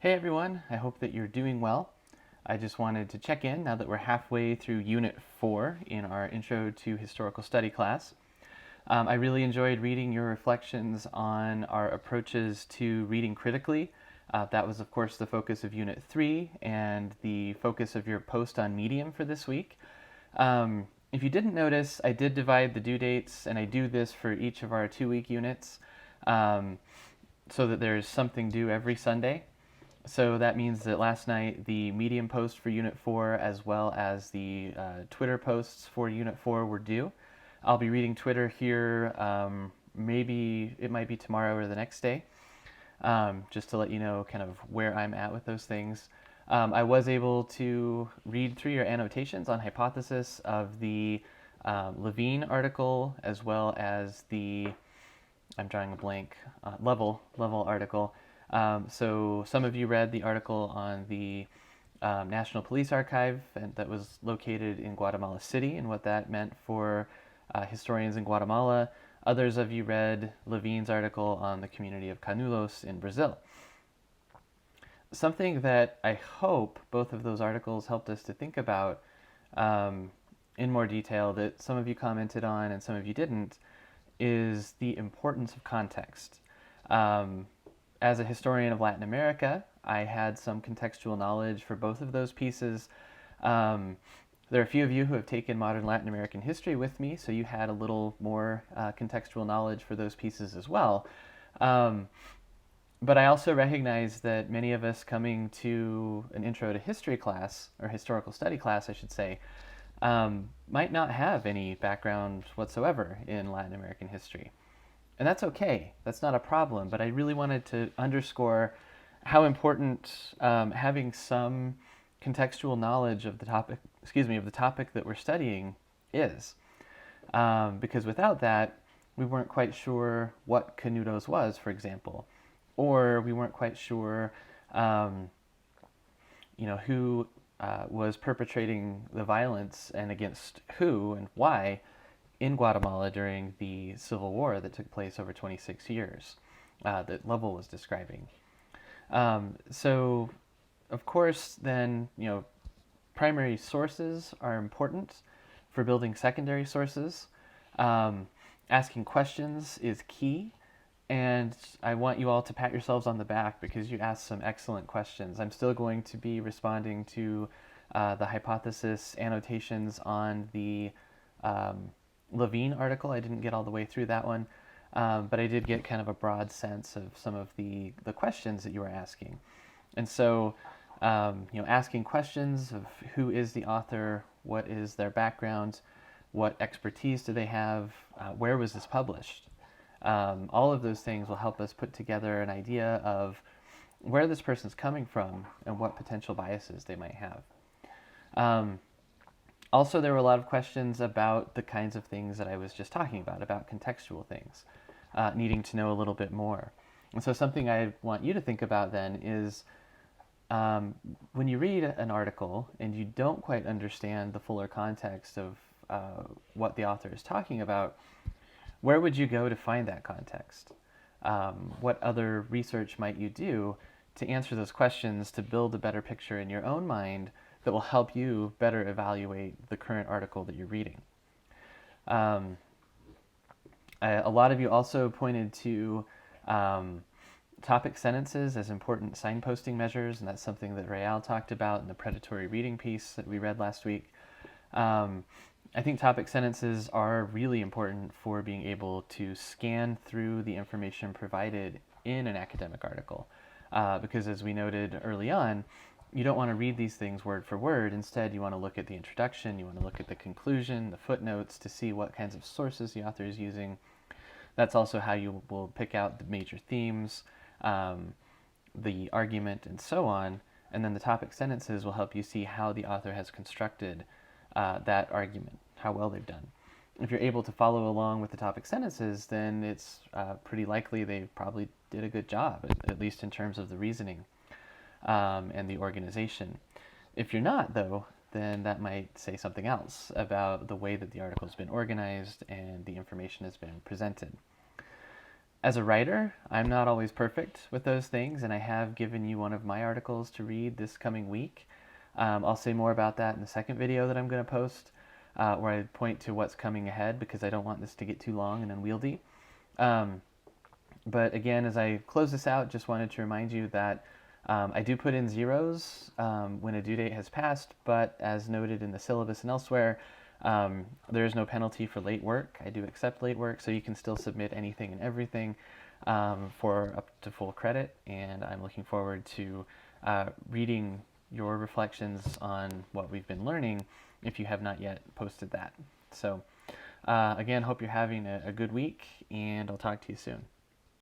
Hey everyone, I hope that you're doing well. I just wanted to check in now that we're halfway through Unit 4 in our Intro to Historical Study class. I really enjoyed reading your reflections on our approaches to reading critically. That was, of course, the focus of Unit 3 and the focus of your post on Medium for this week. If you didn't notice, I did divide the due dates, and I do this for each of our 2-week units so that there's something due every Sunday. So that means that last night the Medium post for Unit 4 as well as the Twitter posts for Unit 4 were due. I'll be reading Twitter here, maybe it might be tomorrow or the next day, just to let you know kind of where I'm at with those things. I was able to read through your annotations on hypothesis of the Levine article as well as the, I'm drawing a blank, level article. So some of you read the article on the National Police Archive that was located in Guatemala City and what that meant for historians in Guatemala. Others of you read Levine's article on the community of Canulos in Brazil. Something that I hope both of those articles helped us to think about in more detail that some of you commented on and some of you didn't is the importance of context. As a historian of Latin America, I had some contextual knowledge for both of those pieces. There are a few of you who have taken modern Latin American history with me, so you had a little more contextual knowledge for those pieces as well. But I also recognize that many of us coming to an intro to history class, or historical study class, I should say, might not have any background whatsoever in Latin American history. And that's okay. That's not a problem. But I really wanted to underscore how important having some contextual knowledge of the topic, of the topic that we're studying is. Because without that, we weren't quite sure what Canudos was, for example, or we weren't quite sure, who was perpetrating the violence and against who and why in Guatemala during the Civil War that took place over 26 years that Lovell was describing. So, of course, then, primary sources are important for building secondary sources. Asking questions is key, and I want you all to pat yourselves on the back because you asked some excellent questions. I'm still going to be responding to the hypothesis annotations on the Levine article. I didn't get all the way through that one, but I did get kind of a broad sense of some of the questions that you were asking. And so, asking questions of who is the author, what is their background, what expertise do they have, where was this published? All of those things will help us put together an idea of where this person's coming from and what potential biases they might have. Also, there were a lot of questions about the kinds of things that I was just talking about contextual things, needing to know a little bit more. And so something I want you to think about then is when you read an article and you don't quite understand the fuller context of what the author is talking about, where would you go to find that context? What other research might you do to answer those questions to build a better picture in your own mind that will help you better evaluate the current article that you're reading? A lot of you also pointed to topic sentences as important signposting measures, and that's something that Real talked about in the predatory reading piece that we read last week. I think topic sentences are really important for being able to scan through the information provided in an academic article, because as we noted early on, you don't want to read these things word for word. Instead, you want to look at the introduction, you want to look at the conclusion, the footnotes to see what kinds of sources the author is using. That's also how you will pick out the major themes, the argument, and so on. And then the topic sentences will help you see how the author has constructed that argument, how well they've done. If you're able to follow along with the topic sentences, then it's pretty likely they probably did a good job, at least in terms of the reasoning and the organization. If you're not, though, then that might say something else about the way that the article has been organized and the information has been presented. As a writer, I'm not always perfect with those things, and I have given you one of my articles to read this coming week. I'll say more about that in the second video that I'm going to post, where I point to what's coming ahead because I don't want this to get too long and unwieldy. But again, as I close this out, just wanted to remind you that I do put in zeros when a due date has passed, but as noted in the syllabus and elsewhere, there is no penalty for late work. I do accept late work, so you can still submit anything and everything for up to full credit, and I'm looking forward to reading your reflections on what we've been learning if you have not yet posted that. So again, hope you're having a good week, and I'll talk to you soon.